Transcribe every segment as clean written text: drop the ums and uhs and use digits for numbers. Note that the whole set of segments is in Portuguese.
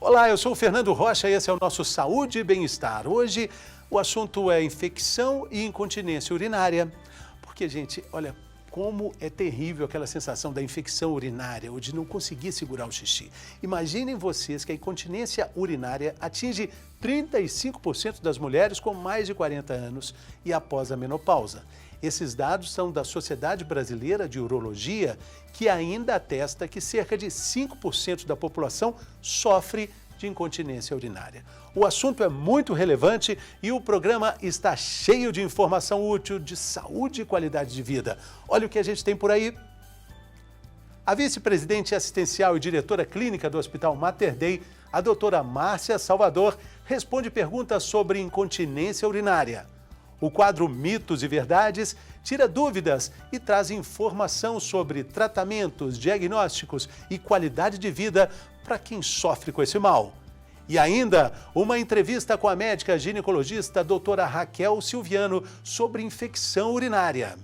Olá, eu sou o Fernando Rocha e esse é o nosso Saúde e Bem-Estar. Hoje o assunto é infecção e incontinência urinária. Porque, gente, olha como é terrível aquela sensação da infecção urinária ou de não conseguir segurar o xixi. Imaginem vocês que a incontinência urinária atinge 35% das mulheres com mais de 40 anos e após a menopausa. Esses dados são da Sociedade Brasileira de Urologia, que ainda atesta que cerca de 5% da população sofre de incontinência urinária. O assunto é muito relevante e o programa está cheio de informação útil de saúde e qualidade de vida. Olha o que a gente tem por aí. A vice-presidente assistencial e diretora clínica do Hospital Mater Dei, a doutora Márcia Salvador, responde perguntas sobre incontinência urinária. O quadro Mitos e Verdades tira dúvidas e traz informação sobre tratamentos, diagnósticos e qualidade de vida para quem sofre com esse mal. E ainda, uma entrevista com a médica ginecologista a doutora Raquel Silviano sobre infecção urinária.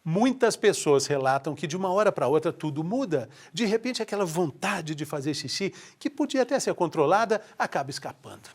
Muitas pessoas relatam que de uma hora para outra tudo muda. De repente, aquela vontade de fazer xixi, que podia até ser controlada, acaba escapando.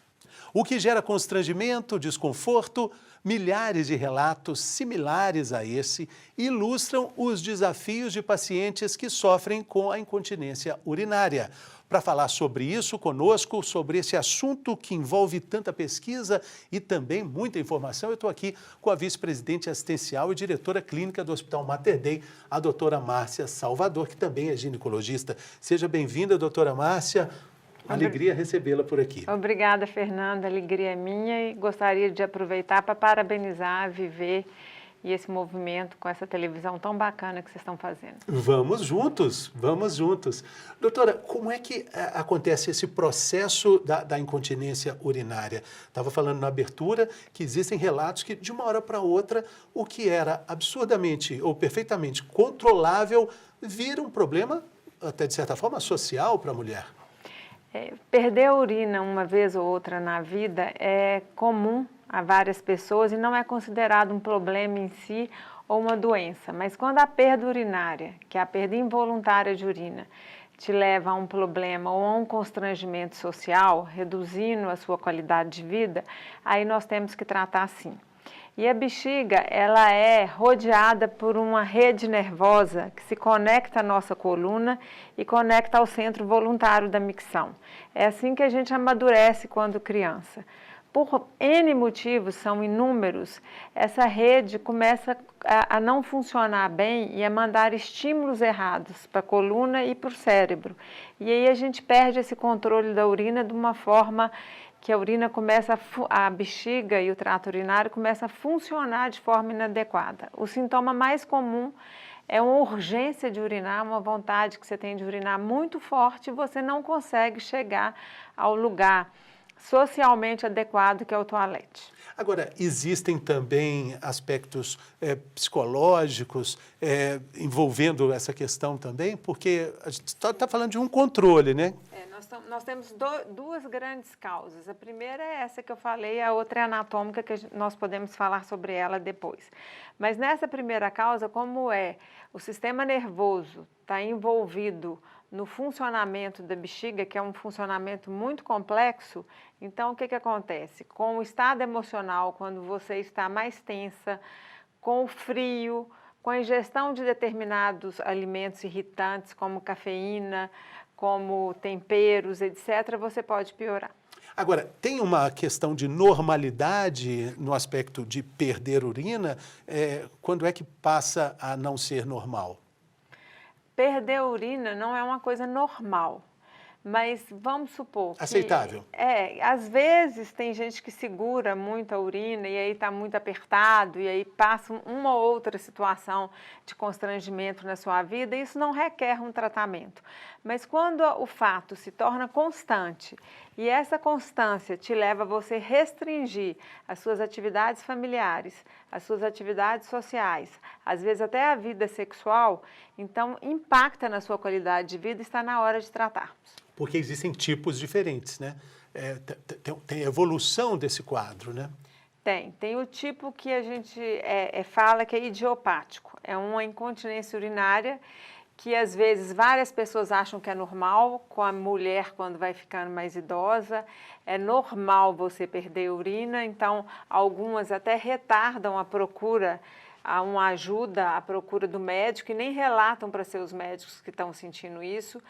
O que gera constrangimento, desconforto, milhares de relatos similares a esse ilustram os desafios de pacientes que sofrem com a incontinência urinária. Para falar sobre isso conosco, sobre esse assunto que envolve tanta pesquisa e também muita informação, eu estou aqui com a vice-presidente assistencial e diretora clínica do Hospital Mater Dei, a doutora Márcia Salvador, que também é ginecologista. Seja bem-vinda, doutora Márcia. Alegria recebê-la por aqui. Obrigada, Fernanda. Alegria é minha e gostaria de aproveitar para parabenizar a Viver e esse movimento com essa televisão tão bacana que vocês estão fazendo. Vamos juntos, vamos juntos. Doutora, como é que acontece esse processo da incontinência urinária? Estava falando na abertura que existem relatos que de uma hora para outra o que era absurdamente ou perfeitamente controlável vira um problema, até de certa forma, social para a mulher. Perder a urina uma vez ou outra na vida é comum a várias pessoas e não é considerado um problema em si ou uma doença. Mas quando a perda urinária, que é a perda involuntária de urina, te leva a um problema ou a um constrangimento social, reduzindo a sua qualidade de vida, aí nós temos que tratar sim. E a bexiga, ela é rodeada por uma rede nervosa que se conecta à nossa coluna e conecta ao centro voluntário da micção. É assim que a gente amadurece quando criança. Por N motivos, são inúmeros, essa rede começa a não funcionar bem e a mandar estímulos errados para a coluna e para o cérebro. E aí a gente perde esse controle da urina de uma forma que a urina começa, a bexiga e o trato urinário começam a funcionar de forma inadequada. O sintoma mais comum é uma urgência de urinar, uma vontade que você tem de urinar muito forte e você não consegue chegar ao lugar socialmente adequado que é o toalete. Agora, existem também aspectos psicológicos envolvendo essa questão também? Porque a gente está falando de um controle, né? Nós temos duas grandes causas. A primeira é essa que eu falei, a outra é anatômica, que nós podemos falar sobre ela depois. Mas nessa primeira causa, como o sistema nervoso está envolvido no funcionamento da bexiga, que é um funcionamento muito complexo, então o que acontece? Com o estado emocional, quando você está mais tensa, com o frio, com a ingestão de determinados alimentos irritantes, como cafeína, como temperos, etc., você pode piorar. Agora, tem uma questão de normalidade no aspecto de perder urina? Quando é que passa a não ser normal? Perder a urina não é uma coisa normal, mas vamos supor que... Aceitável. Às vezes tem gente que segura muito a urina e aí está muito apertado e aí passa uma ou outra situação de constrangimento na sua vida, isso não requer um tratamento. Mas quando o fato se torna constante e essa constância te leva a você restringir as suas atividades familiares, as suas atividades sociais, às vezes até a vida sexual, então impacta na sua qualidade de vida e está na hora de tratarmos. Porque existem tipos diferentes, né? Tem evolução desse quadro, né? Tem o tipo que a gente fala que é idiopático, é uma incontinência urinária que às vezes várias pessoas acham que é normal, com a mulher quando vai ficando mais idosa, é normal você perder urina, então algumas até retardam a procura, a uma ajuda, a procura do médico e nem relatam para seus médicos que estão sentindo isso.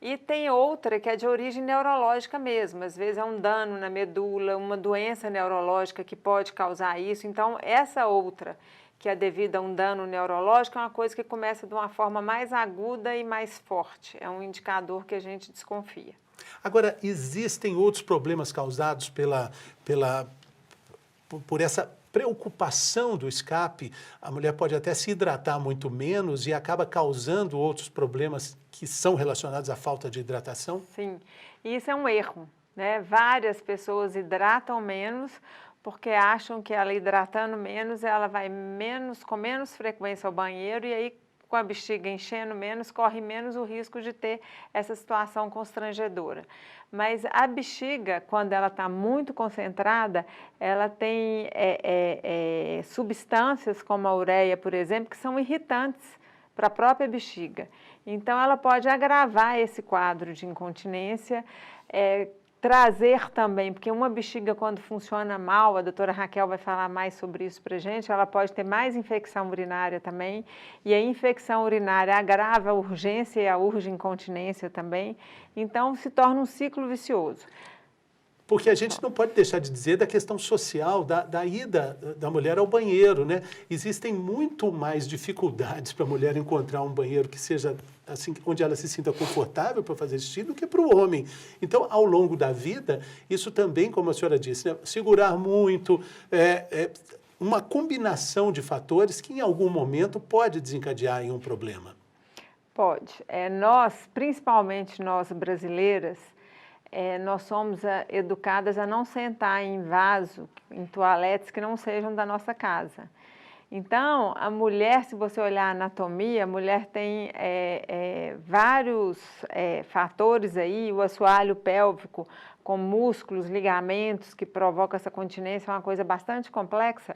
E tem outra que é de origem neurológica mesmo, às vezes é um dano na medula, uma doença neurológica que pode causar isso, então essa outra que é devido a um dano neurológico, é uma coisa que começa de uma forma mais aguda e mais forte. É um indicador que a gente desconfia. Agora, existem outros problemas causados por essa preocupação do escape? A mulher pode até se hidratar muito menos e acaba causando outros problemas que são relacionados à falta de hidratação? Sim, e isso é um erro, né? Várias pessoas hidratam menos porque acham que ela hidratando menos, ela vai com menos frequência ao banheiro e aí com a bexiga enchendo menos, corre menos o risco de ter essa situação constrangedora. Mas a bexiga, quando ela está muito concentrada, ela tem substâncias como a ureia, por exemplo, que são irritantes para a própria bexiga. Então, ela pode agravar esse quadro de incontinência, trazer também, porque uma bexiga quando funciona mal, a doutora Raquel vai falar mais sobre isso para a gente, ela pode ter mais infecção urinária também, e a infecção urinária agrava a urgência e a urge-incontinência também, então se torna um ciclo vicioso. Porque a gente não pode deixar de dizer da questão social, da ida da mulher ao banheiro, né? Existem muito mais dificuldades para a mulher encontrar um banheiro que seja assim, onde ela se sinta confortável para fazer xixi do que para o homem. Então, ao longo da vida, isso também, como a senhora disse, né? Segurar muito, uma combinação de fatores que em algum momento pode desencadear em um problema. Pode. Nós, principalmente nós brasileiras, nós somos educadas a não sentar em vaso, em toaletes que não sejam da nossa casa. Então, a mulher, se você olhar a anatomia, a mulher tem vários fatores aí, o assoalho pélvico com músculos, ligamentos que provocam essa continência, é uma coisa bastante complexa.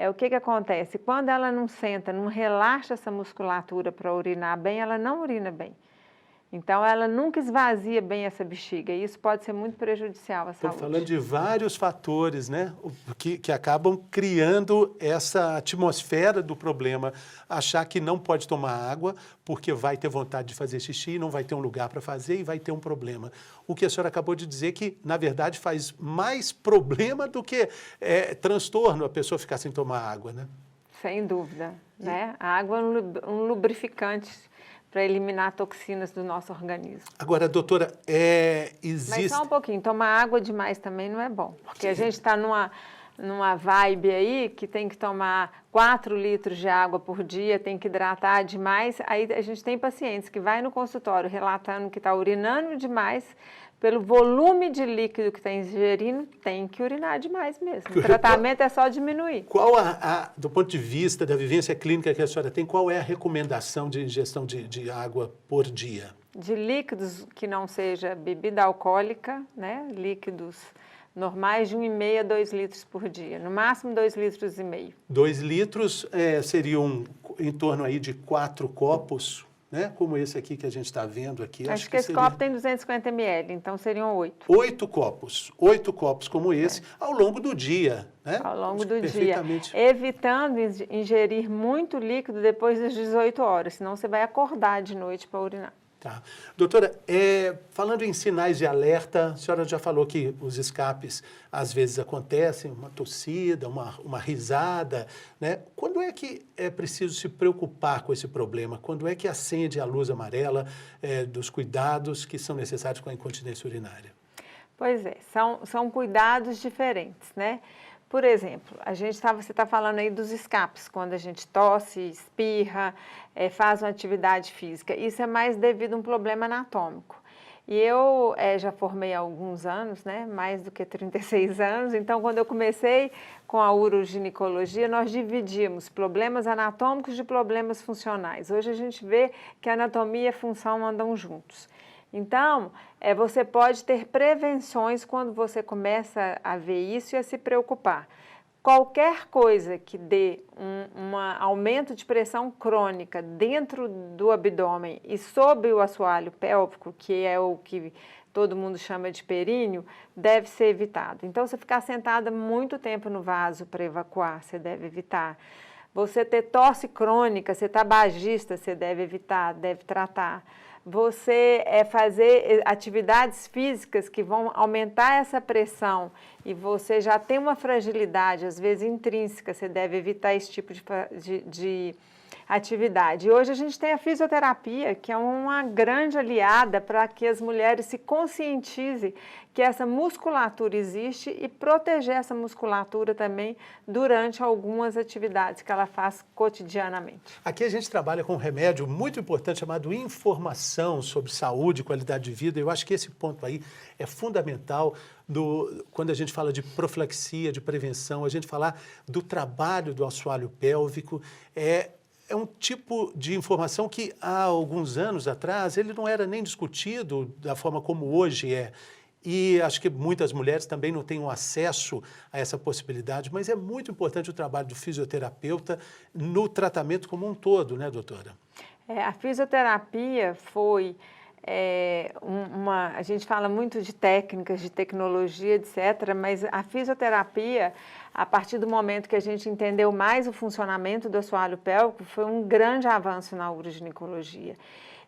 O que acontece? Quando ela não senta, não relaxa essa musculatura para urinar bem, ela não urina bem. Então, ela nunca esvazia bem essa bexiga e isso pode ser muito prejudicial à saúde. Estou falando de vários fatores, né, que acabam criando essa atmosfera do problema. Achar que não pode tomar água porque vai ter vontade de fazer xixi, não vai ter um lugar para fazer e vai ter um problema. O que a senhora acabou de dizer que, na verdade, faz mais problema do que transtorno a pessoa ficar sem tomar água, né? Sem dúvida, né? A água é um lubrificante para eliminar toxinas do nosso organismo. Agora, doutora, existe... Mas só um pouquinho, tomar água demais também não é bom, porque a gente está numa vibe aí que tem que tomar 4 litros de água por dia, tem que hidratar demais, aí a gente tem pacientes que vai no consultório relatando que está urinando demais, pelo volume de líquido que está ingerindo, tem que urinar demais mesmo. O tratamento é só diminuir. Qual, do ponto de vista da vivência clínica que a senhora tem, qual é a recomendação de ingestão de água por dia? De líquidos que não seja bebida alcoólica, né? Líquidos normais de 1,5 a 2 litros por dia, no máximo 2,5 litros. 2 litros seriam em torno aí de 4 copos, né? Como esse aqui que a gente está vendo aqui. Acho que esse copo tem 250 ml, então seriam 8. 8 copos como esse, ao longo do dia, né? Ao longo do dia, evitando ingerir muito líquido depois das 18 horas, senão você vai acordar de noite para urinar. Tá. Doutora, falando em sinais de alerta, a senhora já falou que os escapes às vezes acontecem, uma tossida, uma risada, né? Quando é que é preciso se preocupar com esse problema? Quando é que acende a luz amarela dos cuidados que são necessários com a incontinência urinária? Pois é, são cuidados diferentes, né? Por exemplo, você está falando aí dos escapes, quando a gente tosse, espirra, faz uma atividade física. Isso é mais devido a um problema anatômico. E eu já formei há alguns anos, né? Mais do que 36 anos. Então, quando eu comecei com a uroginecologia, nós dividíamos problemas anatômicos de problemas funcionais. Hoje a gente vê que a anatomia e a função andam juntos. Então, você pode ter prevenções quando você começa a ver isso e a se preocupar. Qualquer coisa que dê um aumento de pressão crônica dentro do abdômen e sob o assoalho pélvico, que é o que todo mundo chama de períneo, deve ser evitado. Então, você ficar sentada muito tempo no vaso para evacuar, você deve evitar. Você ter tosse crônica, ser tabagista, você deve evitar, deve tratar. Você fazer atividades físicas que vão aumentar essa pressão e você já tem uma fragilidade, às vezes intrínseca, você deve evitar esse tipo de atividade. E hoje a gente tem a fisioterapia, que é uma grande aliada para que as mulheres se conscientizem que essa musculatura existe e proteger essa musculatura também durante algumas atividades que ela faz cotidianamente. Aqui a gente trabalha com um remédio muito importante chamado informação sobre saúde e qualidade de vida. Eu acho que esse ponto aí é fundamental quando a gente fala de profilaxia, de prevenção, a gente falar do trabalho do assoalho pélvico. É um tipo de informação que há alguns anos atrás ele não era nem discutido da forma como hoje é. E acho que muitas mulheres também não têm acesso a essa possibilidade, mas é muito importante o trabalho do fisioterapeuta no tratamento como um todo, né, doutora? A fisioterapia foi a gente fala muito de técnicas, de tecnologia, etc., mas a fisioterapia, a partir do momento que a gente entendeu mais o funcionamento do assoalho pélvico, foi um grande avanço na uroginecologia.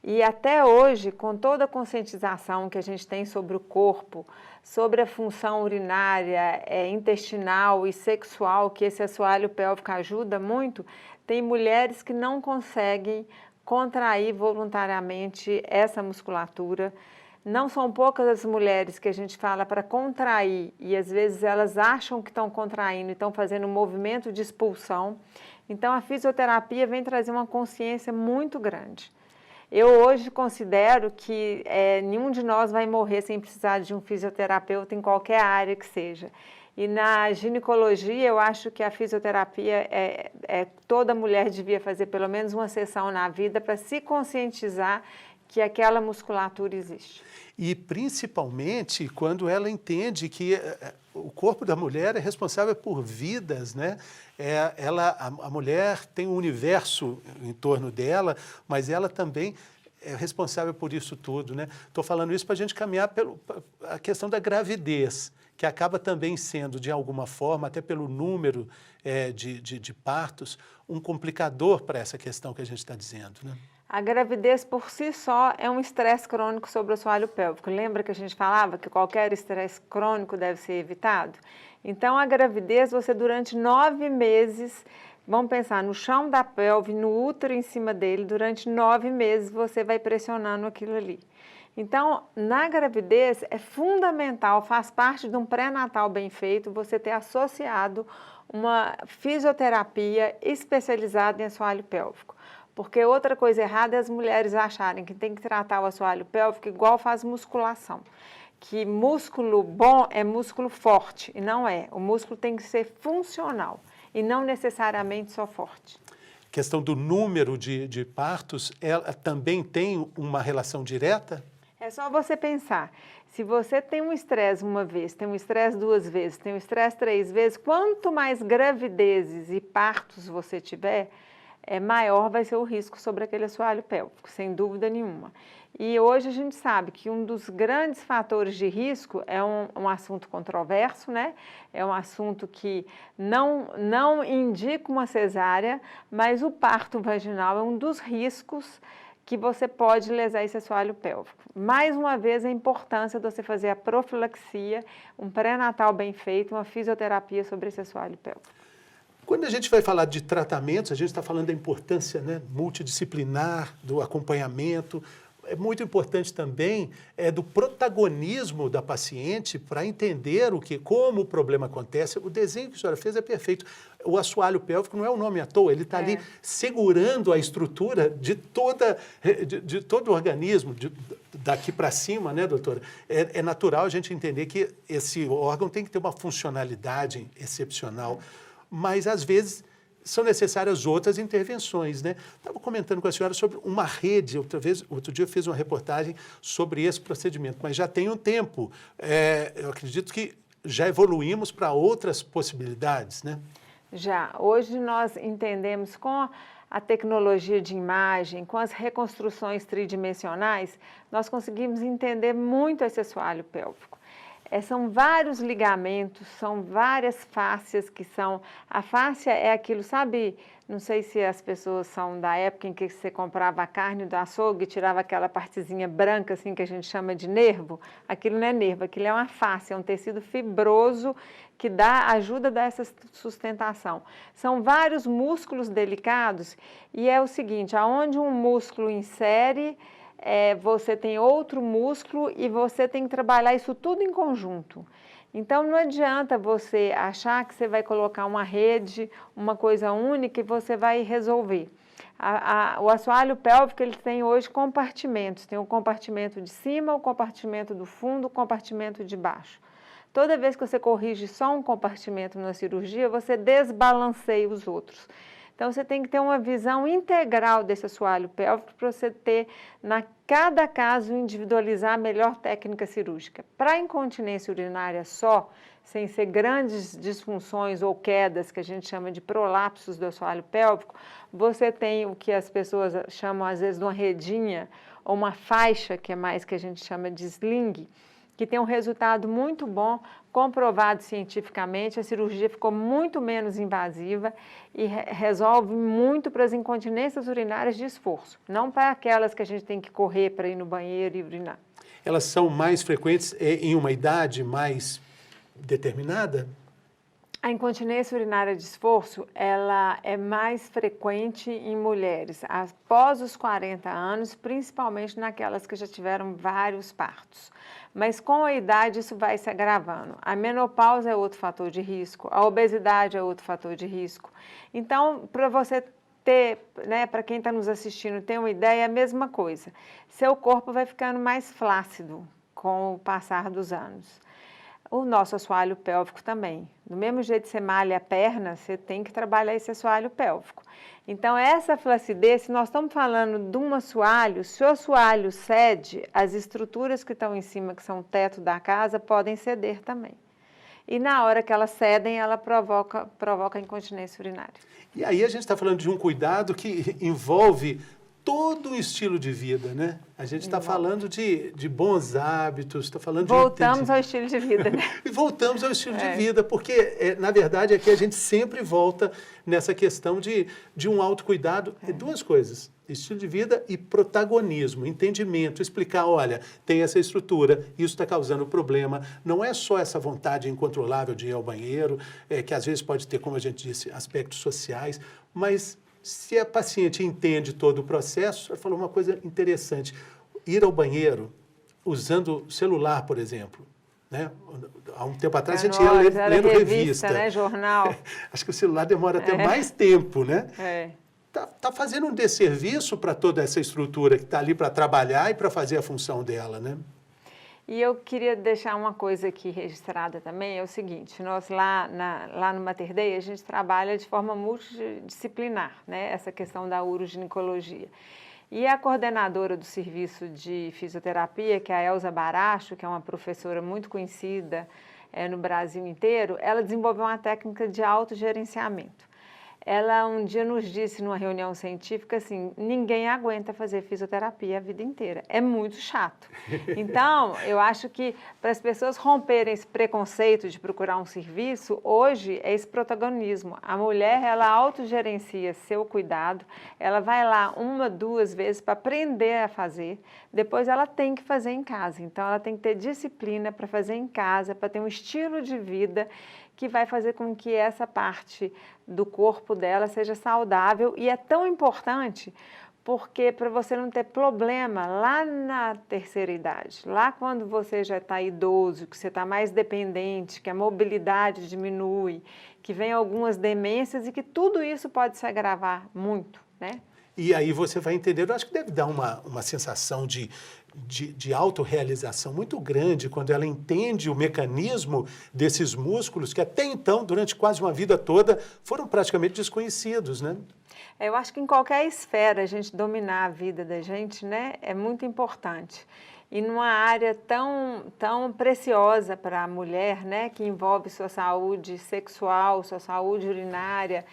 E até hoje, com toda a conscientização que a gente tem sobre o corpo, sobre a função urinária, intestinal e sexual, que esse assoalho pélvico ajuda muito, tem mulheres que não conseguem contrair voluntariamente essa musculatura. Não são poucas as mulheres que a gente fala para contrair e às vezes elas acham que estão contraindo e estão fazendo um movimento de expulsão. Então a fisioterapia vem trazer uma consciência muito grande. Eu hoje considero que nenhum de nós vai morrer sem precisar de um fisioterapeuta em qualquer área que seja. E na ginecologia, eu acho que a fisioterapia toda mulher devia fazer pelo menos uma sessão na vida para se conscientizar que aquela musculatura existe. E principalmente quando ela entende que o corpo da mulher é responsável por vidas, né? A mulher tem um universo em torno dela, mas ela também é responsável por isso tudo, né? Estou falando isso para a gente caminhar a questão da gravidez, que acaba também sendo, de alguma forma, até pelo número de partos, um complicador para essa questão que a gente está dizendo, né? A gravidez por si só é um estresse crônico sobre o assoalho pélvico. Lembra que a gente falava que qualquer estresse crônico deve ser evitado? Então, a gravidez, você durante 9 meses, vamos pensar no chão da pelve, no útero em cima dele, durante 9 meses você vai pressionando aquilo ali. Então, na gravidez é fundamental, faz parte de um pré-natal bem feito, você ter associado uma fisioterapia especializada em assoalho pélvico. Porque outra coisa errada é as mulheres acharem que tem que tratar o assoalho pélvico igual faz musculação. Que músculo bom é músculo forte, e não é. O músculo tem que ser funcional e não necessariamente só forte. A questão do número de partos, ela também tem uma relação direta? É só você pensar, se você tem um estresse uma vez, tem um estresse 2 vezes, tem um estresse 3 vezes, quanto mais gravidezes e partos você tiver, maior vai ser o risco sobre aquele assoalho pélvico, sem dúvida nenhuma. E hoje a gente sabe que um dos grandes fatores de risco é um assunto controverso, né? É um assunto que não indica uma cesárea, mas o parto vaginal é um dos riscos que você pode lesar esse assoalho pélvico. Mais uma vez, a importância de você fazer a profilaxia, um pré-natal bem feito, uma fisioterapia sobre esse assoalho pélvico. Quando a gente vai falar de tratamentos, a gente está falando da importância, né, multidisciplinar, do acompanhamento. É muito importante também do protagonismo da paciente para entender como o problema acontece. O desenho que a senhora fez é perfeito. O assoalho pélvico não é um nome à toa, ele está ali segurando a estrutura de todo o organismo, daqui para cima, né, doutora? É natural a gente entender que esse órgão tem que ter uma funcionalidade excepcional. Mas, às vezes, são necessárias outras intervenções, né? Estava comentando com a senhora sobre uma rede, outro dia eu fiz uma reportagem sobre esse procedimento, mas já tem um tempo. Eu acredito que já evoluímos para outras possibilidades, né? Já. Hoje nós entendemos com a tecnologia de imagem, com as reconstruções tridimensionais, nós conseguimos entender muito esse assoalho pélvico. São vários ligamentos, são várias fáscias que são... A fáscia é aquilo, sabe? Não sei se as pessoas são da época em que você comprava a carne do açougue e tirava aquela partezinha branca, assim, que a gente chama de nervo. Aquilo não é nervo, aquilo é uma fáscia, é um tecido fibroso que ajuda a dar essa sustentação. São vários músculos delicados e é o seguinte, aonde um músculo insere... você tem outro músculo e você tem que trabalhar isso tudo em conjunto. Então, não adianta você achar que você vai colocar uma rede, uma coisa única e você vai resolver. O assoalho pélvico, ele tem hoje compartimentos. Tem o compartimento de cima, o compartimento do fundo, o compartimento de baixo. Toda vez que você corrige só um compartimento na cirurgia, você desbalanceia os outros. Então, você tem que ter uma visão integral desse assoalho pélvico para você ter, cada caso, individualizar a melhor técnica cirúrgica. Para a incontinência urinária só, sem ser grandes disfunções ou quedas, que a gente chama de prolapsos do assoalho pélvico, você tem o que as pessoas chamam, às vezes, de uma redinha ou uma faixa, que é mais que a gente chama de sling, que tem um resultado muito bom, comprovado cientificamente, a cirurgia ficou muito menos invasiva e resolve muito para as incontinências urinárias de esforço, não para aquelas que a gente tem que correr para ir no banheiro e urinar. Elas são mais frequentes em uma idade mais determinada? A incontinência urinária de esforço, ela é mais frequente em mulheres após os 40 anos, principalmente naquelas que já tiveram vários partos. Mas com a idade isso vai se agravando. A menopausa é outro fator de risco, a obesidade é outro fator de risco. Então, para você ter, para quem está nos assistindo, ter uma ideia, é a mesma coisa. Seu corpo vai ficando mais flácido com o passar dos anos. O nosso assoalho pélvico também. Do mesmo jeito que você malha a perna, você tem que trabalhar esse assoalho pélvico. Então, essa flacidez, se nós estamos falando de um assoalho, se o assoalho cede, as estruturas que estão em cima, que são o teto da casa, podem ceder também. E na hora que elas cedem, ela provoca incontinência urinária. E aí a gente está falando de um cuidado que envolve todo um estilo de vida, né? A gente está falando de bons hábitos, está falando Voltamos ao estilo de vida, né? E voltamos ao estilo de vida, porque, na verdade, aqui a gente sempre volta nessa questão de um autocuidado. Duas coisas, estilo de vida e protagonismo, entendimento, explicar, olha, tem essa estrutura, isso está causando problema. Não é só essa vontade incontrolável de ir ao banheiro, que às vezes pode ter, como a gente disse, aspectos sociais, mas... Se a paciente entende todo o processo, ela falou uma coisa interessante, ir ao banheiro usando celular, por exemplo, né? Há um tempo atrás a gente ia lendo revista, né? Jornal. Acho que o celular demora até mais tempo, né? Tá fazendo um desserviço para toda essa estrutura que está ali para trabalhar e para fazer a função dela, né? E eu queria deixar uma coisa aqui registrada também, é o seguinte, nós lá no Mater Dei, a gente trabalha de forma multidisciplinar, né, essa questão da uroginecologia. E a coordenadora do serviço de fisioterapia, que é a Elza Baracho, que é uma professora muito conhecida no Brasil inteiro, ela desenvolveu uma técnica de autogerenciamento. Ela um dia nos disse numa reunião científica assim, ninguém aguenta fazer fisioterapia a vida inteira, é muito chato. Então, eu acho que para as pessoas romperem esse preconceito de procurar um serviço, hoje é esse protagonismo. A mulher, ela autogerencia seu cuidado, ela vai lá 1, 2 vezes para aprender a fazer, depois ela tem que fazer em casa. Então, ela tem que ter disciplina para fazer em casa, para ter um estilo de vida que vai fazer com que essa parte do corpo dela seja saudável. E é tão importante porque para você não ter problema lá na terceira idade, lá quando você já está idoso, que você está mais dependente, que a mobilidade diminui, que vem algumas demências e que tudo isso pode se agravar muito, né? E aí você vai entender, eu acho que deve dar uma sensação de de autorrealização muito grande quando ela entende o mecanismo desses músculos que até então, durante quase uma vida toda, foram praticamente desconhecidos, né? Eu acho que em qualquer esfera a gente dominar a vida da gente, né, é muito importante. E numa área tão preciosa para a mulher, né, que envolve sua saúde sexual, sua saúde urinária,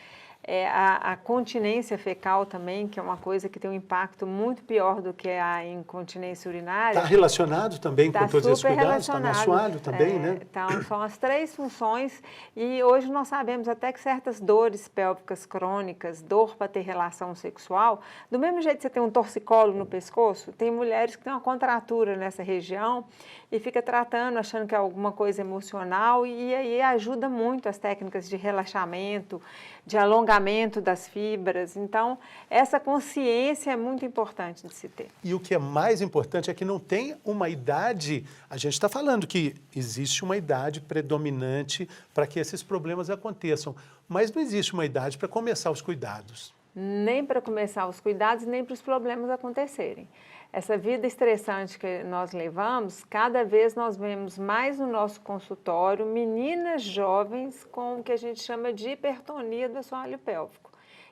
a continência fecal também, que é uma coisa que tem um impacto muito pior do que a incontinência urinária. Está relacionado também com todos esses cuidados? Está no assoalho também, né? Então, são as 3 funções e hoje nós sabemos até que certas dores pélvicas crônicas, dor para ter relação sexual, do mesmo jeito que você tem um torcicolo no pescoço, tem mulheres que têm uma contratura nessa região e fica tratando, achando que é alguma coisa emocional e aí ajuda muito as técnicas de relaxamento, de alongamento das fibras. Então, essa consciência é muito importante de se ter. E o que é mais importante é que não tem uma idade, a gente está falando que existe uma idade predominante para que esses problemas aconteçam, mas não existe uma idade para começar os cuidados. Nem para começar os cuidados, nem para os problemas acontecerem. Essa vida estressante que nós levamos, cada vez nós vemos mais no nosso consultório meninas jovens com o que a gente chama de hipertonia do assoalho pélvico,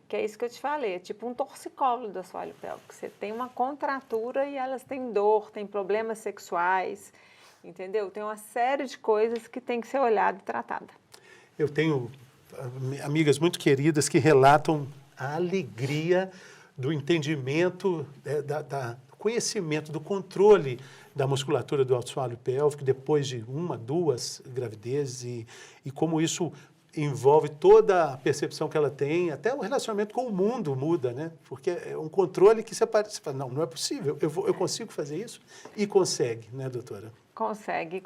que é isso que eu te falei, é tipo um torcicolo do assoalho pélvico. Você tem uma contratura e elas têm dor, têm problemas sexuais, entendeu? Tem uma série de coisas que tem que ser olhada e tratada. Eu tenho amigas muito queridas que relatam a alegria do entendimento, conhecimento, do controle da musculatura do assoalho pélvico depois de 1, 2 gravidezes e como isso envolve toda a percepção que ela tem, até o relacionamento com o mundo muda, né? Porque é um controle que você fala, não é possível, eu consigo fazer isso? E consegue, né, doutora? Consegue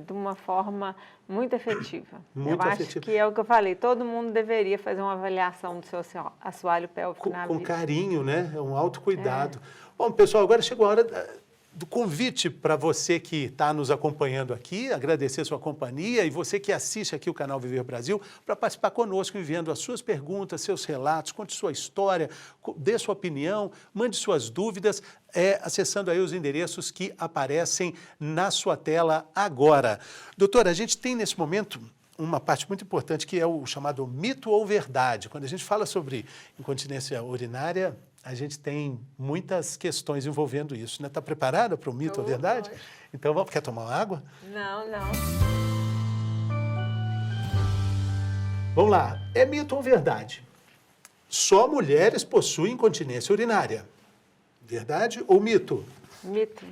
de uma forma muito efetiva. Muito eu efetiva. acho que é o que eu falei, todo mundo deveria fazer uma avaliação do seu assoalho pélvico na vida. Com carinho, né? É um autocuidado. Bom, pessoal, agora chegou a hora do convite para você que está nos acompanhando aqui, agradecer a sua companhia e você que assiste aqui o canal Viver Brasil para participar conosco enviando as suas perguntas, seus relatos, conte sua história, dê sua opinião, mande suas dúvidas, acessando aí os endereços que aparecem na sua tela agora. Doutora, a gente tem nesse momento uma parte muito importante que é o chamado mito ou verdade. Quando a gente fala sobre incontinência urinária, a gente tem muitas questões envolvendo isso, né? Está preparada para o mito ou verdade? Então, quer tomar uma água? Não. Vamos lá. É mito ou verdade? Só mulheres possuem incontinência urinária. Verdade ou mito? Mito.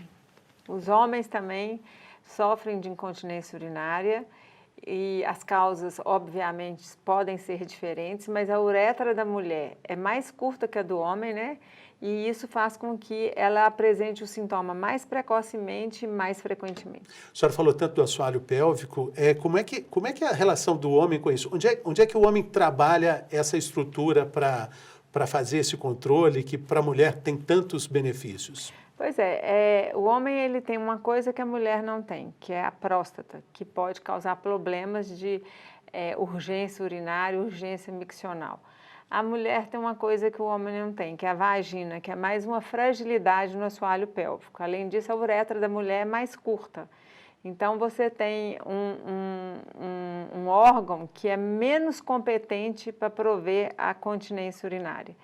Os homens também sofrem de incontinência urinária e as causas, obviamente, podem ser diferentes, mas a uretra da mulher é mais curta que a do homem, né? E isso faz com que ela apresente o sintoma mais precocemente e mais frequentemente. A senhora falou tanto do assoalho pélvico, como é que é a relação do homem com isso? Onde é que o homem trabalha essa estrutura para fazer esse controle que para a mulher tem tantos benefícios? Pois é, o homem ele tem uma coisa que a mulher não tem, que é a próstata, que pode causar problemas de urgência urinária, urgência miccional. A mulher tem uma coisa que o homem não tem, que é a vagina, que é mais uma fragilidade no assoalho pélvico. Além disso, a uretra da mulher é mais curta. Então, você tem um órgão que é menos competente para prover a continência urinária.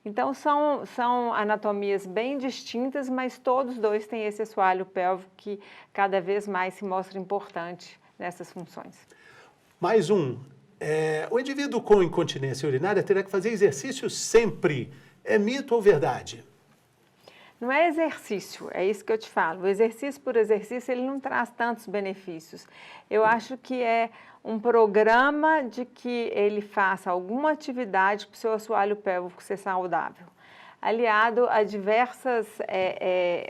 Então, são anatomias bem distintas, mas todos dois têm esse assoalho pélvico que cada vez mais se mostra importante nessas funções. Mais um. O indivíduo com incontinência urinária terá que fazer exercício sempre. É mito ou verdade? Não é exercício, é isso que eu te falo. O exercício por exercício, ele não traz tantos benefícios. Eu acho que é um programa de que ele faça alguma atividade para o seu assoalho pélvico ser saudável, aliado a diversas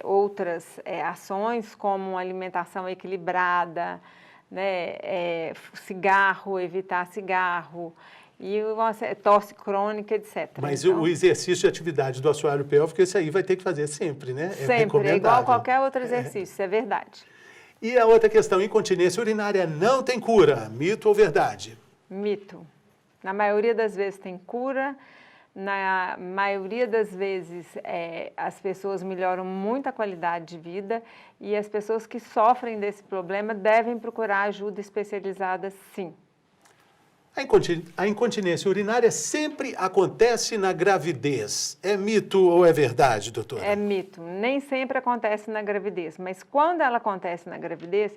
outras ações, como uma alimentação equilibrada, né, cigarro, evitar cigarro, e uma tosse crônica, etc. Mas então, o exercício de atividade do assoalho pélvico, esse aí vai ter que fazer sempre, né? Sempre, é igual a qualquer outro exercício, isso é verdade. E a outra questão, incontinência urinária não tem cura, mito ou verdade? Mito. Na maioria das vezes tem cura, Na maioria das vezes, as pessoas melhoram muito a qualidade de vida e as pessoas que sofrem desse problema devem procurar ajuda especializada, sim. A incontinência urinária sempre acontece na gravidez. É mito ou é verdade, doutora? É mito. Nem sempre acontece na gravidez, mas quando ela acontece na gravidez,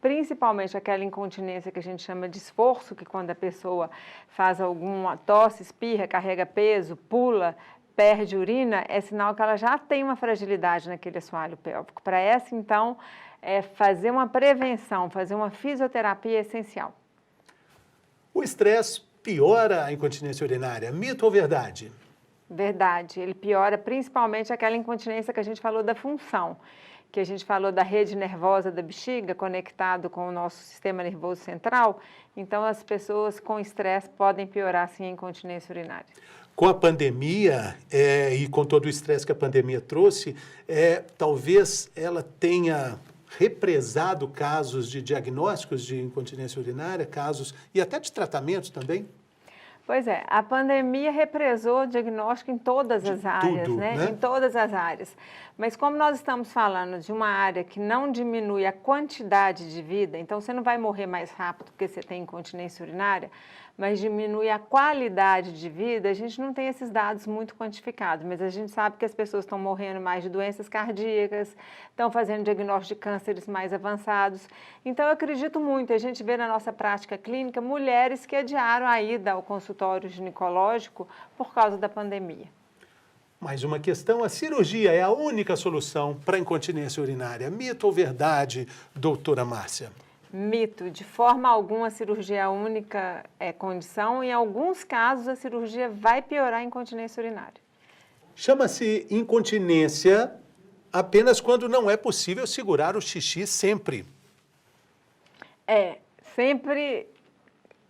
principalmente aquela incontinência que a gente chama de esforço, que quando a pessoa faz alguma tosse, espirra, carrega peso, pula, perde urina, é sinal que ela já tem uma fragilidade naquele assoalho pélvico. Para essa, então, fazer uma prevenção, fazer uma fisioterapia é essencial. O estresse piora a incontinência urinária, mito ou verdade? Verdade, ele piora principalmente aquela incontinência que a gente falou da função, que a gente falou da rede nervosa da bexiga conectado com o nosso sistema nervoso central. Então, as pessoas com estresse podem piorar, sim, a incontinência urinária. Com a pandemia e com todo o estresse que a pandemia trouxe, talvez ela tenha represado casos de diagnósticos de incontinência urinária, casos e até de tratamentos também? Pois é, a pandemia represou o diagnóstico em todas as áreas, né? Em todas as áreas. Mas como nós estamos falando de uma área que não diminui a quantidade de vida, então você não vai morrer mais rápido porque você tem incontinência urinária, mas diminui a qualidade de vida, a gente não tem esses dados muito quantificados, mas a gente sabe que as pessoas estão morrendo mais de doenças cardíacas, estão fazendo diagnóstico de cânceres mais avançados. Então, eu acredito muito, a gente vê na nossa prática clínica mulheres que adiaram a ida ao consultório ginecológico por causa da pandemia. Mais uma questão, a cirurgia é a única solução para a incontinência urinária. Mito ou verdade, doutora Márcia? Mito. De forma alguma, a cirurgia é a única condição. Em alguns casos, a cirurgia vai piorar a incontinência urinária. Chama-se incontinência apenas quando não é possível segurar o xixi sempre. Sempre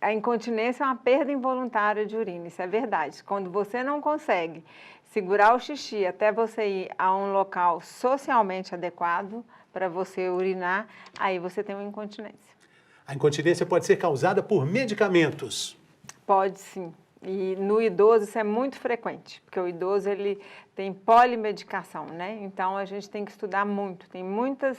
a incontinência é uma perda involuntária de urina, isso é verdade. Quando você não consegue segurar o xixi até você ir a um local socialmente adequado para você urinar, aí você tem uma incontinência. A incontinência pode ser causada por medicamentos? Pode sim. E no idoso isso é muito frequente, porque o idoso ele tem polimedicação, né? Então a gente tem que estudar muito. Tem muitos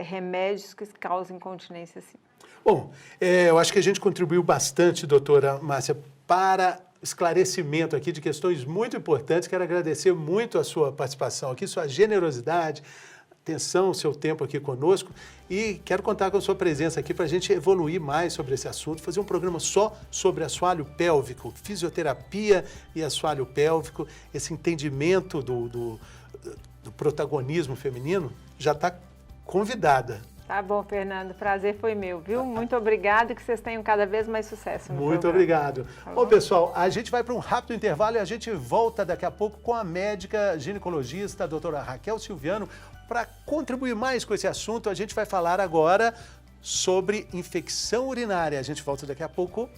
remédios que causam incontinência sim. Bom, eu acho que a gente contribuiu bastante, doutora Márcia, para esclarecimento aqui de questões muito importantes. Quero agradecer muito a sua participação aqui, sua generosidade, atenção, seu tempo aqui conosco e quero contar com a sua presença aqui para a gente evoluir mais sobre esse assunto, fazer um programa só sobre assoalho pélvico, fisioterapia e assoalho pélvico, esse entendimento do protagonismo feminino já está convidada. Tá bom, Fernando. Prazer foi meu, viu? Muito obrigado e que vocês tenham cada vez mais sucesso no Muito programa. obrigado. Tá bom, pessoal, a gente vai para um rápido intervalo e a gente volta daqui a pouco com a médica ginecologista, a doutora Raquel Silviano, para contribuir mais com esse assunto. A gente vai falar agora sobre infecção urinária. A gente volta daqui a pouco.